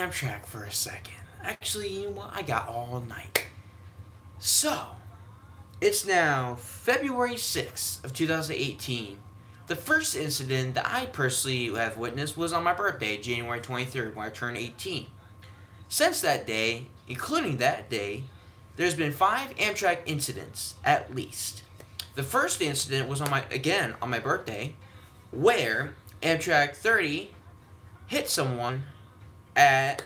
Amtrak for a second. Actually, you know what? I got all night. So, it's now February 6th of 2018. The first incident that I personally have witnessed was on my birthday, January 23rd, when I turned 18. Since that day, including that day, there's been 5 Amtrak incidents, at least. The first incident was on my birthday, where Amtrak 30 hit someone at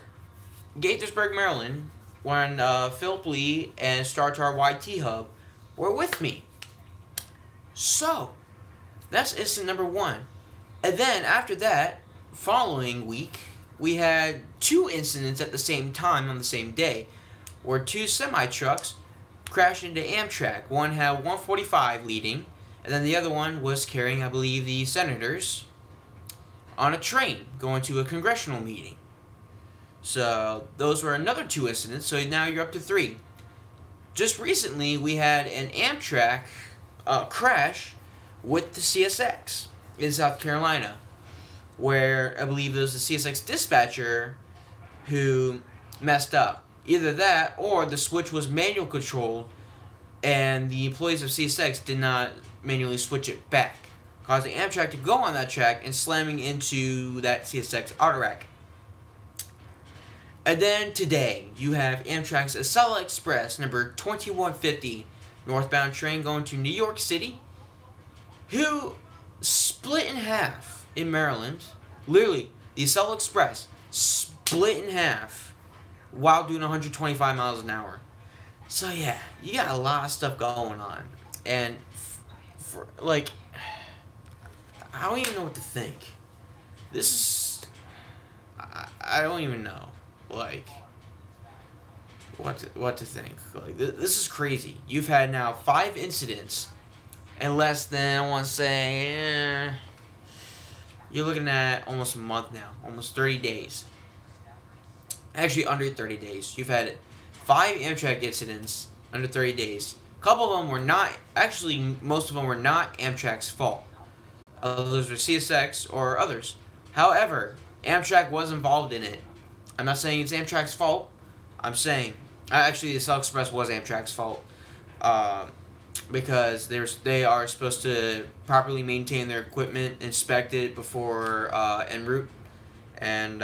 Gaithersburg, Maryland, when Philip Lee and StarTar YT Hub were with me. So, that's incident number 1. And then after that, following week, we had 2 incidents at the same time on the same day, where 2 semi-trucks crashed into Amtrak. One had 145 leading, and then the other one was carrying, I believe, the senators on a train going to a congressional meeting. So those were another 2 incidents, so now you're up to 3. Just recently, we had an Amtrak crash with the CSX in South Carolina, where I believe it was the CSX dispatcher who messed up. Either that, or the switch was manual controlled, and the employees of CSX did not manually switch it back, causing Amtrak to go on that track and slamming into that CSX auto rack. And then today, you have Amtrak's Acela Express number 2150 northbound train going to New York City, who split in half in Maryland. Literally, the Acela Express split in half while doing 125 miles an hour. So yeah, you got a lot of stuff going on. And, like, I don't even know what to think. This is... I don't even know. Like, what to think. Like, this is crazy. You've had now 5 incidents in less than, I want to say, you're looking at almost a month now. Almost 30 days. Actually, under 30 days. You've had 5 Amtrak incidents under 30 days. A couple of them were not, actually, most of them were not Amtrak's fault. Others were CSX or others. However, Amtrak was involved in it. I'm not saying it's Amtrak's fault. I'm saying, actually, the Acela Express was Amtrak's fault. Because they are supposed to properly maintain their equipment, inspect it before en route. And,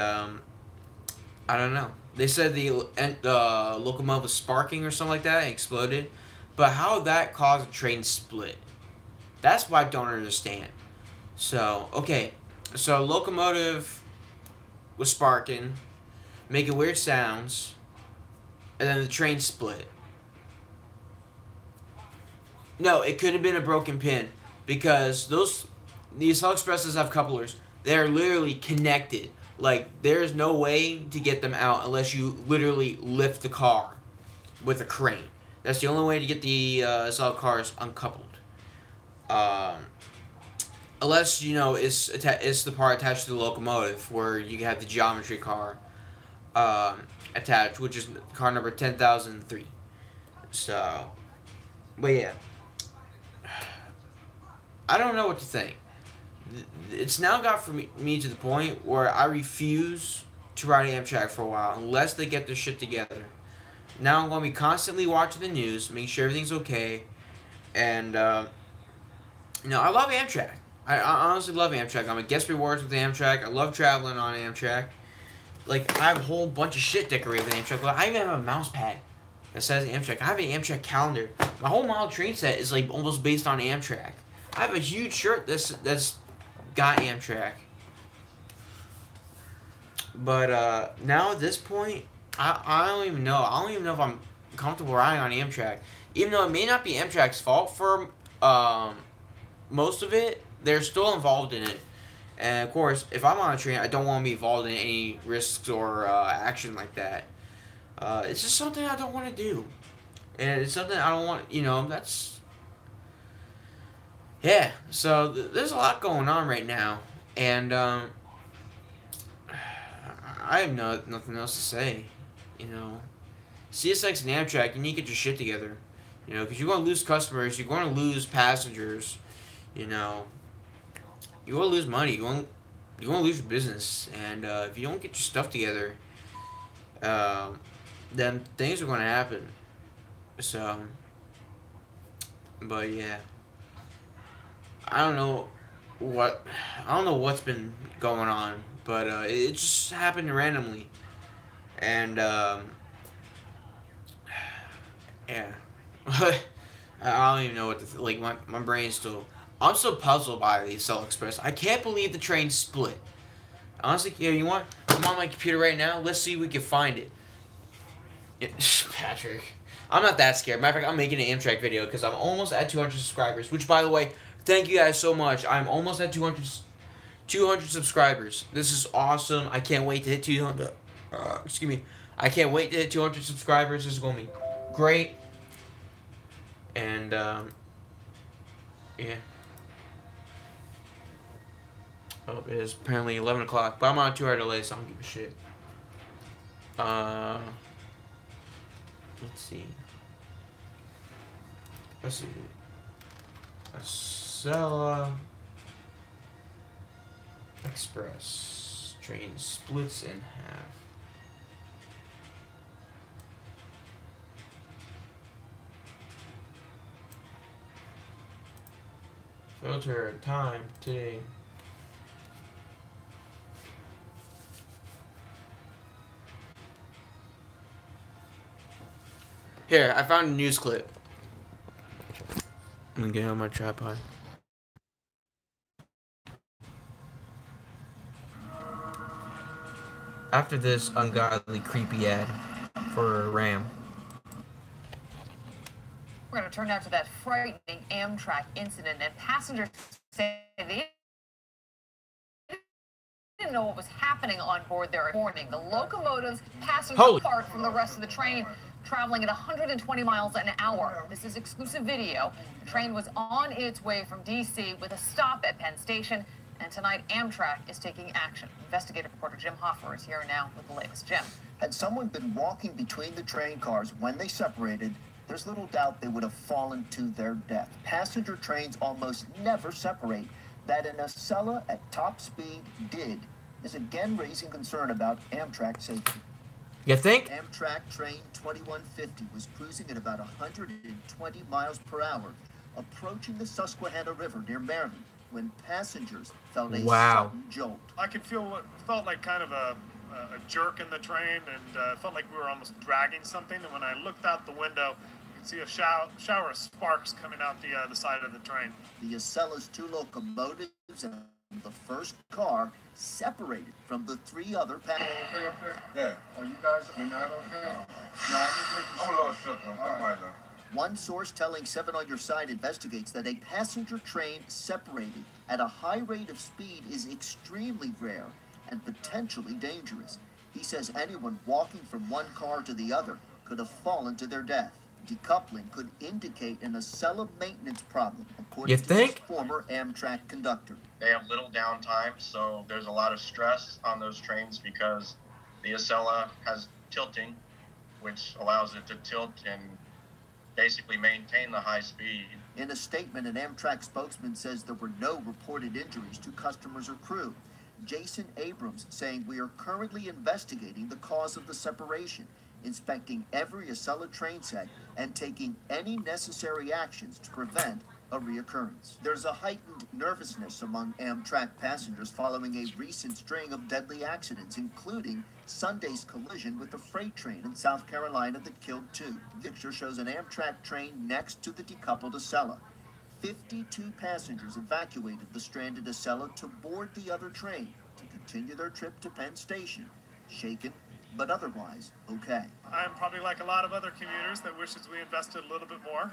I don't know. They said the locomotive was sparking or something like that and exploded. But how that caused a train split? That's what I don't understand. So, okay. So, locomotive was sparking, making weird sounds, and then the train split. No, it could have been a broken pin, because these Acela Expresses have couplers. They're literally connected. Like, there's no way to get them out unless you literally lift the car with a crane. That's the only way to get the Acela cars uncoupled. Unless, you know, it's the part attached to the locomotive, where you have the geometry car attached, which is car number 10,003. So, but yeah. I don't know what to think. It's now got me to the point where I refuse to ride Amtrak for a while unless they get their shit together. Now I'm going to be constantly watching the news, making sure everything's okay. And, you know, I love Amtrak. I honestly love Amtrak. I'm a guest rewards with Amtrak. I love traveling on Amtrak. Like, I have a whole bunch of shit decorated with Amtrak. Like, I even have a mouse pad that says Amtrak. I have an Amtrak calendar. My whole model train set is, like, almost based on Amtrak. I have a huge shirt that's got Amtrak. But, now at this point, I don't even know. I don't even know if I'm comfortable riding on Amtrak. Even though it may not be Amtrak's fault for, most of it, they're still involved in it. And, of course, if I'm on a train, I don't want to be involved in any risks or, action like that. It's just something I don't want to do. And it's something I don't want, you know, that's... Yeah, so there's a lot going on right now, and I have nothing else to say, you know. CSX and Amtrak, you need to get your shit together, you know, because you're going to lose customers, you're going to lose passengers, you know. You're going to lose money, you're going to lose your business, and if you don't get your stuff together, um, then things are going to happen. So, but yeah, I don't know what I don't know what's been going on, but it just happened randomly, and yeah, I don't even know what to like. My brain's still. I'm still puzzled by the Cell Express. I can't believe the train split. Honestly, yeah, you want? I'm on my computer right now. Let's see if we can find it. Yeah, Patrick, I'm not that scared. Matter of fact, I'm making an Amtrak video because I'm almost at 200 subscribers. Which, by the way, thank you guys so much. I'm almost at 200 subscribers. This is awesome. I can't wait to hit 200. Excuse me. I can't wait to hit 200 subscribers. This is going to be great. And, yeah. Oh, it is apparently 11 o'clock. But I'm on a 2 hour delay, so I don't give a shit. Let's see. Let's see. Acela Express train splits in half. Filter time today. Here, I found a news clip. I'm gonna get on my tripod. After this ungodly, creepy ad for Ram. We're going to turn now to that frightening Amtrak incident, and passengers say they didn't know what was happening on board their morning. The locomotives passing apart from the rest of the train, traveling at 120 miles an hour. This is exclusive video. The train was on its way from D.C. with a stop at Penn Station, and tonight Amtrak is taking action. Investigative reporter Jim Hoffer is here now with the latest. Jim. Had someone been walking between the train cars when they separated, there's little doubt they would have fallen to their death. Passenger trains almost never separate. That in Acela at top speed did is again raising concern about Amtrak safety. You think? Amtrak train 2150 was cruising at about 120 miles per hour, approaching the Susquehanna River near Maryland, when passengers felt a sudden jolt. I could feel what felt like kind of a jerk in the train, and felt like we were almost dragging something. And when I looked out the window, you could see a shower of sparks coming out the side of the train. The Acela's 2 locomotives and the first car separated from the 3 other passengers. Yeah. Are you guys not okay? No, I'm a little shook. One source telling 7 on Your Side investigates that a passenger train separated at a high rate of speed is extremely rare and potentially dangerous. He says anyone walking from one car to the other could have fallen to their death. Decoupling could indicate an Acela maintenance problem, according to this former Amtrak conductor. They have little downtime, so there's a lot of stress on those trains because the Acela has tilting, which allows it to tilt and basically maintain the high speed. In a statement, an Amtrak spokesman says there were no reported injuries to customers or crew. Jason Abrams saying we are currently investigating the cause of the separation, inspecting every Acela train set, and taking any necessary actions to prevent a reoccurrence. There's a heightened nervousness among Amtrak passengers following a recent string of deadly accidents, including Sunday's collision with a freight train in South Carolina that killed 2. The picture shows an Amtrak train next to the decoupled Acela. 52 passengers evacuated the stranded Acela to board the other train to continue their trip to Penn Station, shaken but otherwise okay. I'm probably like a lot of other commuters that wishes we invested a little bit more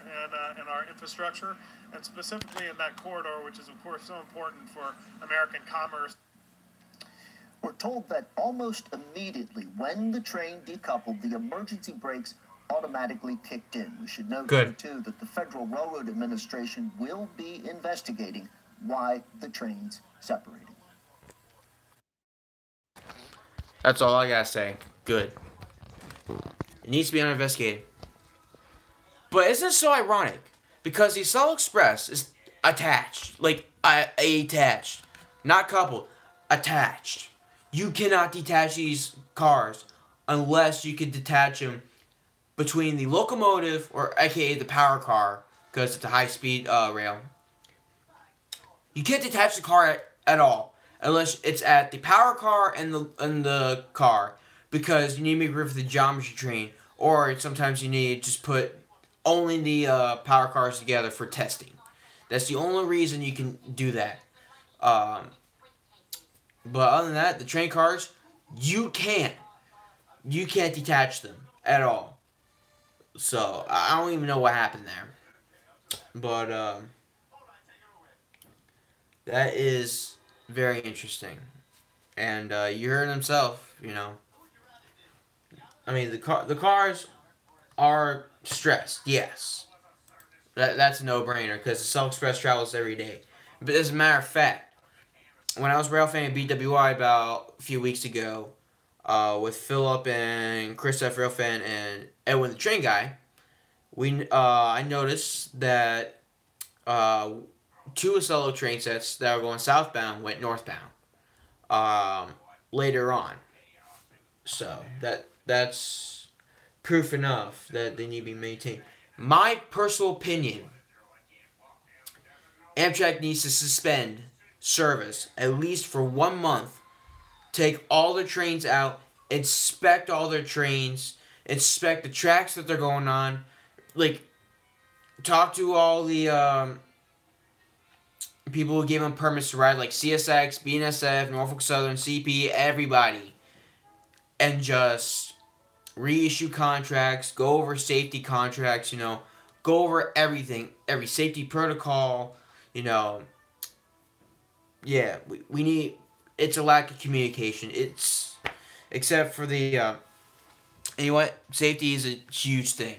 in our infrastructure, and specifically in that corridor, which is of course so important for American commerce. We're told that almost immediately when the train decoupled, the emergency brakes automatically kicked in. We should note too that the Federal Railroad Administration will be investigating why the trains separated. That's all I gotta say. Good. It needs to be investigated. But isn't it so ironic? Because the Acela Express is attached. Like, attached. Not coupled. Attached. You cannot detach these cars unless you could detach them between the locomotive, or aka the power car, because it's a high-speed rail. You can't detach the car at all unless it's at the power car and the car, because you need to make room for the geometry train, or sometimes you need to just put only the power cars together for testing. That's the only reason you can do that. But other than that, the train cars, you can't detach them at all. So I don't even know what happened there. But that is very interesting. And you heard himself, you know. I mean, the cars are stressed, yes. That's a no-brainer, because the Cell Express travels every day. But as a matter of fact, when I was rail fan at BWI about a few weeks ago, with Philip and Christoph Railfan and Edwin the Train Guy, I noticed that two Acelo train sets that were going southbound went northbound later on. So that's proof enough that they need to be maintained. My personal opinion, Amtrak needs to suspend service at least for 1 month, take all their trains out, inspect all their trains, inspect the tracks that they're going on, like, talk to all the people who gave them permits to ride, like CSX, BNSF, Norfolk Southern, CP, everybody, and just reissue contracts, go over safety contracts, you know, go over everything, every safety protocol, you know. Yeah, we need, it's a lack of communication. It's, except for the, you know what, safety is a huge thing.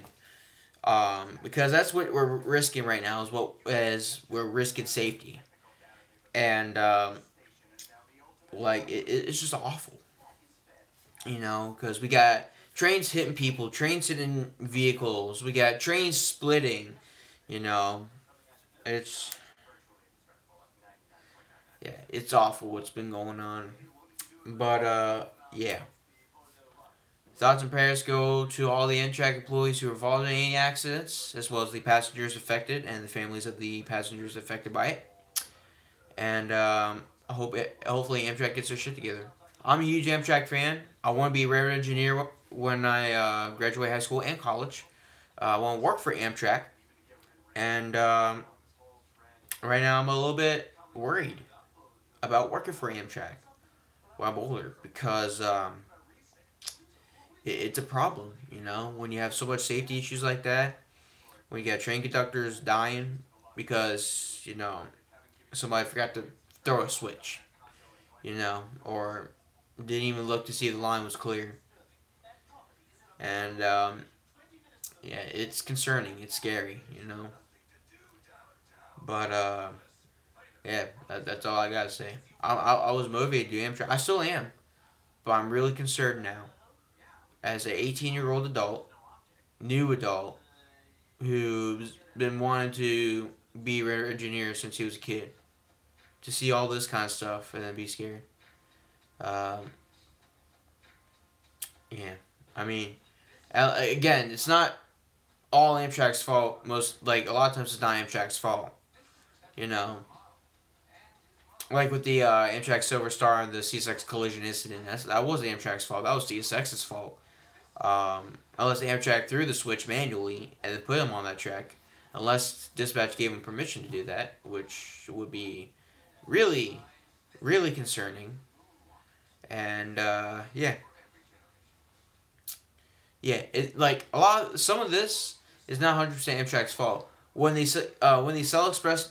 Because that's what we're risking right now, is we're risking safety. And, like, it's just awful. You know, because we got trains hitting people, trains hitting vehicles, we got trains splitting, you know. It's, yeah, it's awful what's been going on. But, yeah. Thoughts and prayers go to all the Amtrak employees who were involved in any accidents, as well as the passengers affected and the families of the passengers affected by it. And hopefully Amtrak gets their shit together. I'm a huge Amtrak fan. I want to be a railroad engineer when I graduate high school and college. I want to work for Amtrak. And right now I'm a little bit worried about working for Amtrak when I'm older, because it's a problem, you know, when you have so much safety issues like that, when you got train conductors dying because, you know, somebody forgot to throw a switch, you know, or didn't even look to see if the line was clear. And, yeah, it's concerning. It's scary, you know. But, yeah, that's all I gotta say. I was motivated to do Amtrak. I still am. But I'm really concerned now. As an 18-year-old adult, new adult, who's been wanting to be a radar engineer since he was a kid, to see all this kind of stuff and then be scared. Yeah, I mean, again, it's not all Amtrak's fault. Like, a lot of times it's not Amtrak's fault. You know, like with the Amtrak Silver Star and the CSX collision incident, that wasn't Amtrak's fault. That was CSX's fault. Unless Amtrak threw the switch manually and then put him on that track. Unless dispatch gave him permission to do that, which would be really, really concerning. And, yeah. Yeah, some of this is not 100% Amtrak's fault. When the Cell Express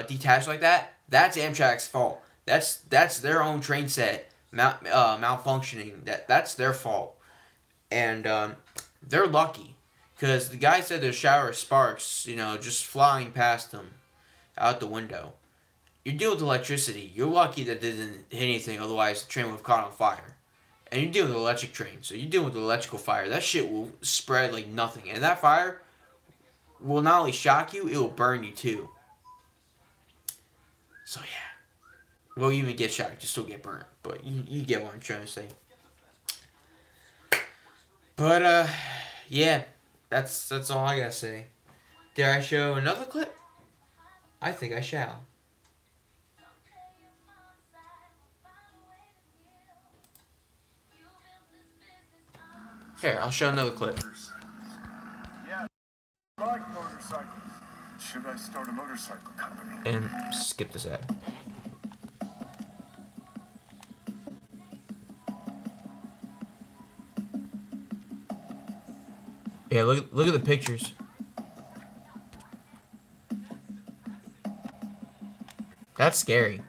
detached like that, that's Amtrak's fault. That's their own train set malfunctioning. That's their fault. And they're lucky, because the guy said there's shower of sparks, you know, just flying past them out the window. You're dealing with electricity. You're lucky that they didn't hit anything, otherwise the train would have caught on fire. And you're dealing with an electric train, so you're dealing with electrical fire. That shit will spread like nothing. And that fire will not only shock you, it will burn you too. So yeah. Well, you even get shocked, you still get burnt. But you get what I'm trying to say. But yeah, that's all I gotta say. Dare I show another clip? I think I shall. Here, I'll show another clip. Yeah, I like motorcycles. Should I start a motorcycle company? And skip this ad. Yeah, look at the pictures. That's scary.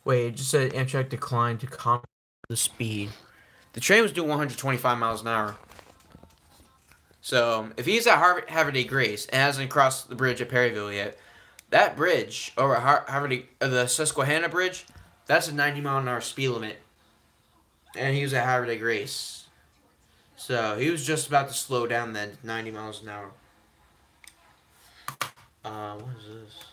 Wait, it just said Amtrak declined to compensate the speed. The train was doing 125 miles an hour. So, if he's at Harvard A. Grace and hasn't crossed the bridge at Perryville yet, that bridge over the Susquehanna Bridge, that's a 90-mile-an-hour speed limit. And he was at Harvard A. Grace. So, he was just about to slow down then, 90 miles an hour. What is this?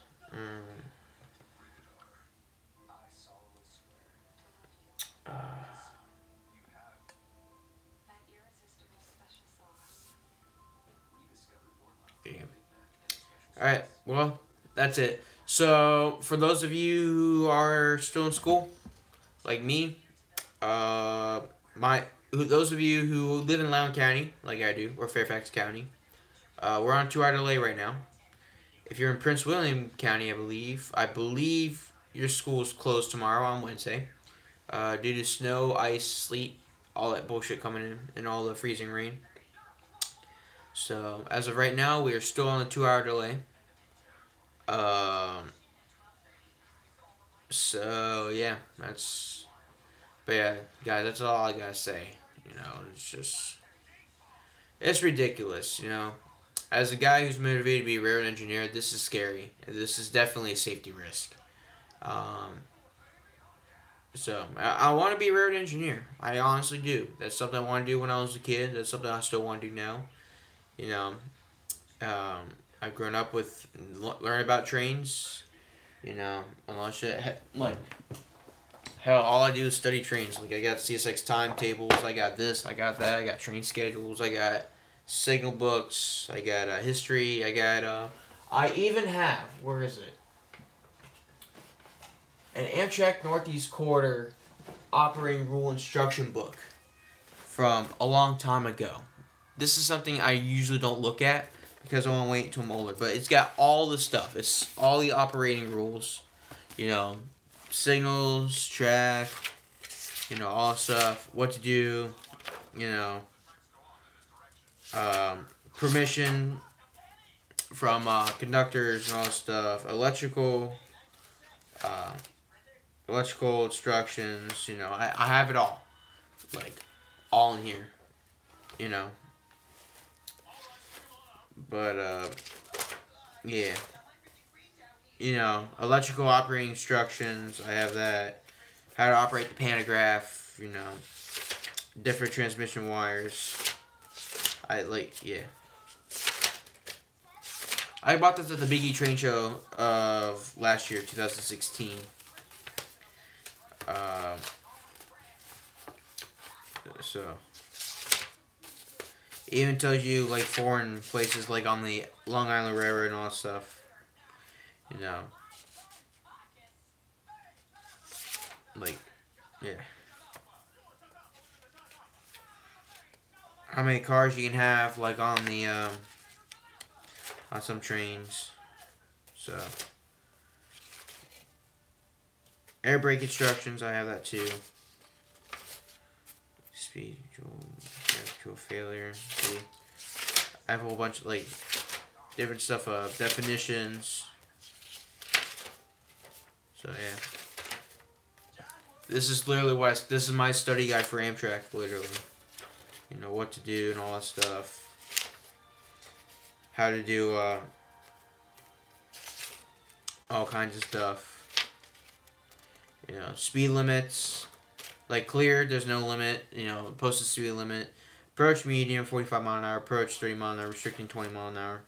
Alright, well, that's it. So, for those of you who are still in school, like me, those of you who live in Loudoun County, like I do, or Fairfax County, we're on 2-hour delay right now. If you're in Prince William County, I believe your school is closed tomorrow on Wednesday, due to snow, ice, sleet, all that bullshit coming in, and all the freezing rain. So, as of right now, we are still on a 2-hour delay. So yeah, but yeah, guys, that's all I gotta say. It's ridiculous, As a guy who's motivated to be a railroad engineer, this is scary. This is definitely a safety risk. So I want to be a railroad engineer. I honestly do. That's something I want to do when I was a kid. That's something I still want to do now. I've grown up with learning about trains. Unless hell, all I do is study trains. Like I got CSX timetables. I got this. I got that. I got train schedules. I got signal books. I got history. I even have, where is it? An Amtrak Northeast Corridor operating rule instruction book from a long time ago. This is something I usually don't look at because I want to wait until I'm older. But it's got all the stuff. It's all the operating rules. Signals, track, all stuff. What to do, permission from conductors and all that stuff. Electrical instructions. I have it all. Like, all in here. But, yeah. Electrical operating instructions, I have that. How to operate the pantograph, different transmission wires. Yeah. I bought this at the Big E Train Show of last year, 2016. So, it even tells you, like, foreign places, like on the Long Island Railroad and all that stuff. Yeah. How many cars you can have, like, on some trains. So, air brake instructions, I have that too. Speed control failure. See, I have a whole bunch of, like, different stuff, definitions. So yeah, this is literally this is my study guide for Amtrak. Literally, what to do and all that stuff. How to do all kinds of stuff. You know, speed limits. Like clear, there's no limit. You know, posted speed limit. Approach medium, 45 mile an hour. Approach 30 mile an hour, restricting 20 mile an hour.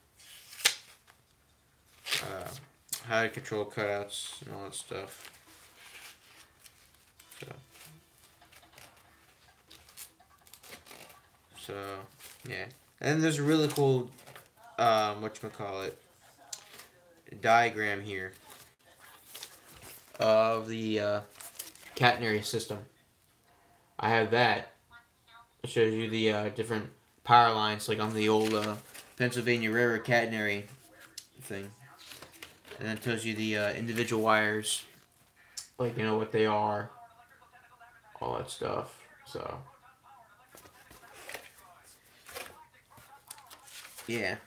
How to control cutouts and all that stuff. So yeah. And there's a really cool, whatchamacallit, diagram here of the catenary system. I have that. It shows you the different power lines, like on the old Pennsylvania Railroad catenary thing. And then it tells you the individual wires, like, you know, what they are, all that stuff. So, yeah.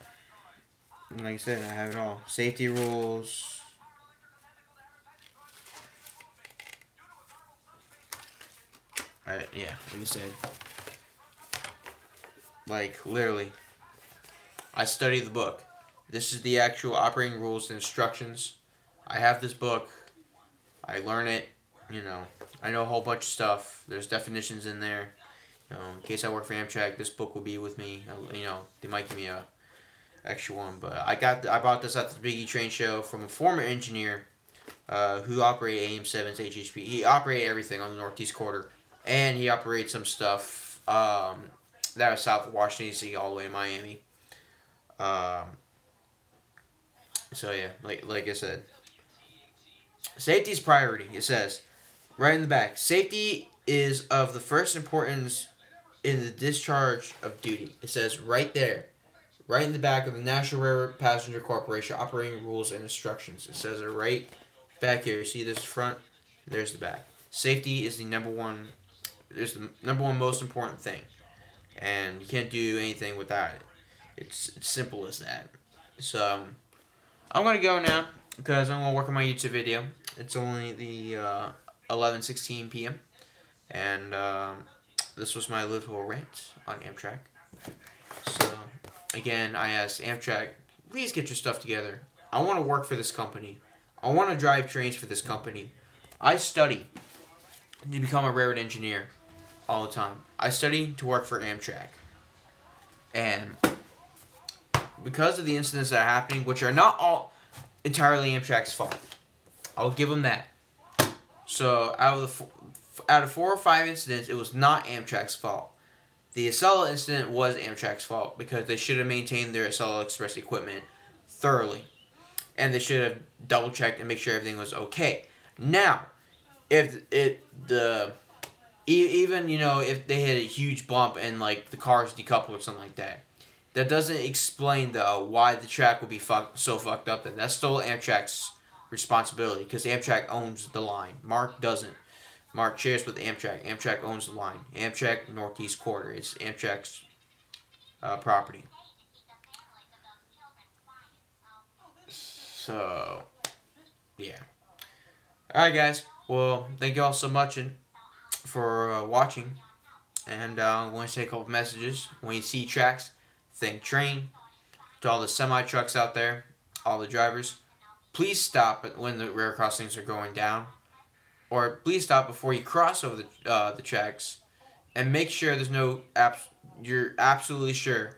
And like I said, I have it all. Safety rules. Yeah, like I said. Like, literally. I study the book. This is the actual operating rules and instructions. I have this book. I learn it. You know, I know a whole bunch of stuff. There's definitions in there. You know, in case I work for Amtrak, this book will be with me. You know, they might give me a extra one. But I bought this at the Big E Train Show from a former engineer who operated AM7's HHP. He operated everything on the Northeast Corridor. And he operated some stuff that was south of Washington, D.C. all the way to Miami. So yeah, like I said, safety is priority. It says right in the back, safety is of the first importance in the discharge of duty. It says right there, right in the back of the National Railroad Passenger Corporation operating rules and instructions. It says it right back here. You see this front, there's the back. Safety is the number one. There's the number one most important thing, and you can't do anything without it. It's simple as that. So I'm gonna go now because I'm gonna work on my YouTube video. It's only the 11:16 p.m. and this was my little rant on Amtrak. So again, I asked Amtrak, please get your stuff together. I want to work for this company. I want to drive trains for this company. I study to become a railroad engineer all the time. I study to work for Amtrak. And because of the incidents that are happening, which are not all entirely Amtrak's fault, I'll give them that. So out of 4 or 5 incidents, it was not Amtrak's fault. The Acela incident was Amtrak's fault because they should have maintained their Acela Express equipment thoroughly, and they should have double checked and make sure everything was okay. Now, if even, you know, if they hit a huge bump and like the cars decoupled or something like that, that doesn't explain though why the track would be so fucked up. Then that's still Amtrak's responsibility because Amtrak owns the line. Mark doesn't. Mark shares with Amtrak. Amtrak owns the line. Amtrak Northeast Corridor. It's Amtrak's property. So yeah. All right, guys. Well, thank you all so much for watching. And I'm going to say a couple messages. When you see tracks, think train. To all the semi-trucks out there, all the drivers, please stop when the rail crossings are going down. Or please stop before you cross over the tracks. And make sure there's no... you're absolutely sure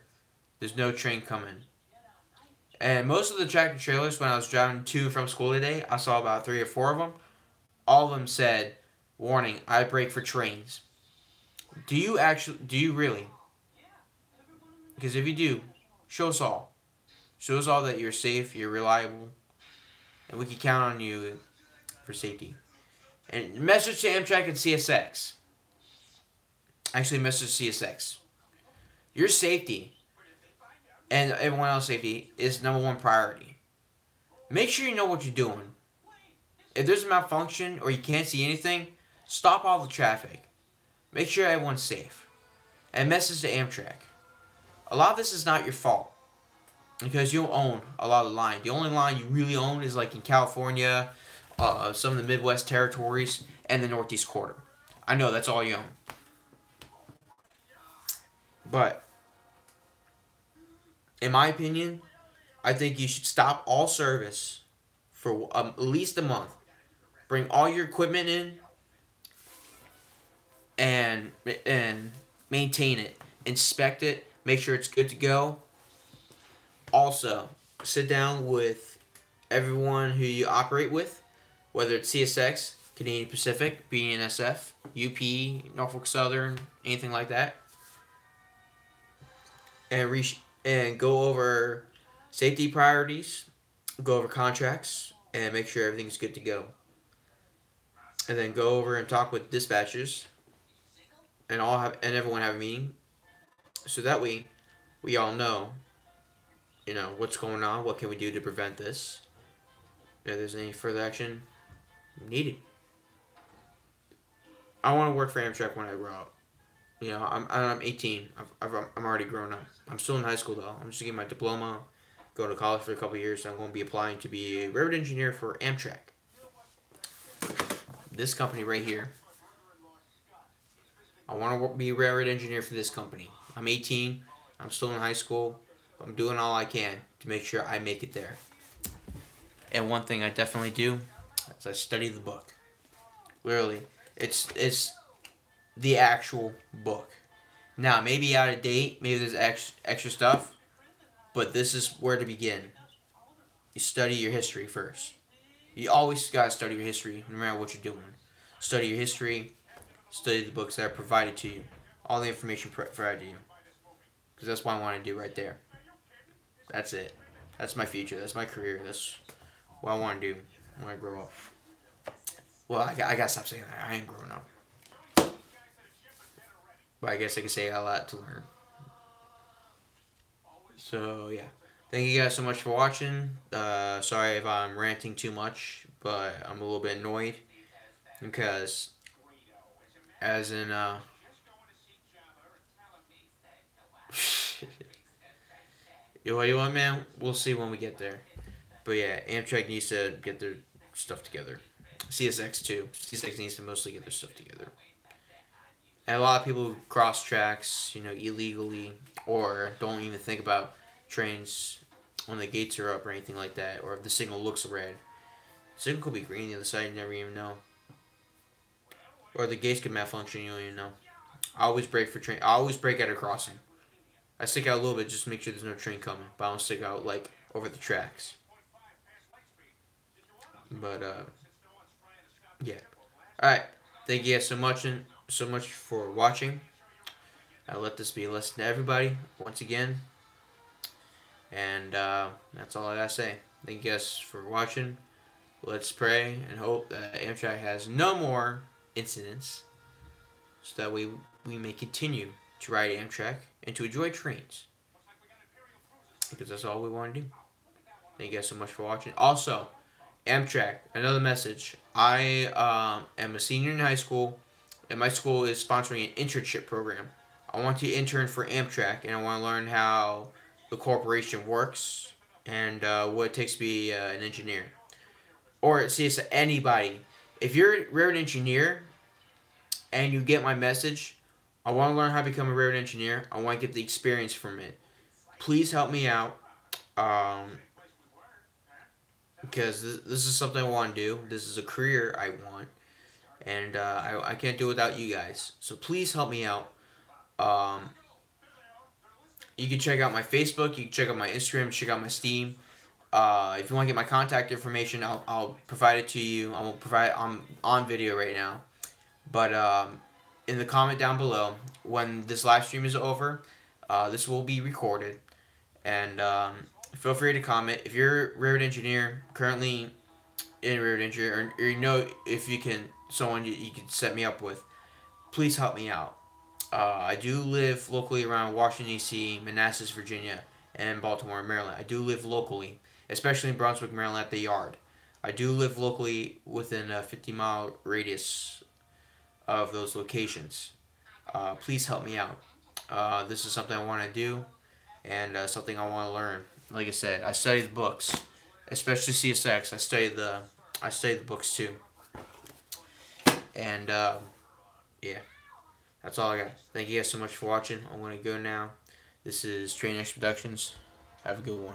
there's no train coming. And most of the tractor trailers, when I was driving to and from school today, I saw about 3 or 4 of them. All of them said, warning, I brake for trains. Do you really? Because if you do, show us all. Show us all that you're safe, you're reliable, and we can count on you for safety. And message to Amtrak and CSX. Actually, message to CSX. Your safety and everyone else's safety is #1 priority. Make sure you know what you're doing. If there's a malfunction or you can't see anything, stop all the traffic. Make sure everyone's safe. And message to Amtrak. A lot of this is not your fault. Because you don't own a lot of the line. The only line you really own is like in California, some of the Midwest territories, and the Northeast Corridor. I know that's all you own. But, in my opinion, I think you should stop all service for at least a month. Bring all your equipment in and maintain it. Inspect it. Make sure it's good to go. Also, sit down with everyone who you operate with, whether it's CSX, Canadian Pacific, BNSF, UP, Norfolk Southern, anything like that, and go over safety priorities, go over contracts, and make sure everything's good to go. And then go over and talk with dispatchers, and everyone have a meeting, so that we all know, what's going on, what can we do to prevent this, if there's any further action needed. I want to work for Amtrak when I grow up. I'm 18. I'm already grown up. I'm still in high school though. I'm just getting my diploma, going to college for a couple of years. So I'm going to be applying to be a railroad engineer for Amtrak. This company right here. I want to be a railroad engineer for this company. I'm 18. I'm still in high school. I'm doing all I can to make sure I make it there. And one thing I definitely do is I study the book. Literally, it's the actual book. Now, maybe out of date, maybe there's extra stuff, but this is where to begin. You study your history first. You always gotta study your history, no matter what you're doing. Study your history, study the books that are provided to you, all the information provided to you, because that's what I want to do right there. That's it. That's my future. That's my career. That's what I want to do when I grow up. Well, I gotta stop saying that. I ain't growing up. But I guess I can say a lot to learn. So, yeah. Thank you guys so much for watching. Sorry if I'm ranting too much, but I'm a little bit annoyed. Because, as in, you know what, man? We'll see when we get there. But yeah, Amtrak needs to get their stuff together. CSX too. CSX needs to mostly get their stuff together. And a lot of people cross tracks, illegally, or don't even think about trains when the gates are up or anything like that, or if the signal looks red. The signal could be green the other side, you never even know. Or the gates could malfunction, you don't even know. I always brake for train. I always brake at a crossing. I stick out a little bit just to make sure there's no train coming, but I don't stick out like over the tracks. But yeah. All right. Thank you guys so much for watching. I'll let this be a lesson to everybody once again. And that's all I gotta say. Thank you guys for watching. Let's pray and hope that Amtrak has no more incidents, so that we may continue to ride Amtrak and to enjoy trains, because that's all we want to do. Thank you guys so much for watching. Also, Amtrak, another message. I am a senior in high school, and my school is sponsoring an internship program. I want to intern for Amtrak, and I want to learn how the corporation works and what it takes to be an engineer. Or see, it's anybody. If you're a railroad engineer and you get my message, I want to learn how to become a railroad engineer. I want to get the experience from it. Please help me out. Because this is something I want to do. This is a career I want. And I can't do it without you guys. So please help me out. You can check out my Facebook. You can check out my Instagram. Check out my Steam. If you want to get my contact information, I'll provide it to you. I'm on video right now. But in the comment down below, when this live stream is over, this will be recorded. And feel free to comment. If you're a railroad engineer, currently in a railroad engineer, or if you can, someone you can set me up with, please help me out. I do live locally around Washington, D.C., Manassas, Virginia, and Baltimore, Maryland. I do live locally, especially in Brunswick, Maryland, at the Yard. I do live locally within a 50-mile radius of those locations. Please help me out. This is something I want to do, and something I want to learn. Like I said, I study the books, especially CSX. I study the books too. And yeah, that's all I got. Thank you guys so much for watching. I'm gonna go now. This is Train X Productions. Have a good one.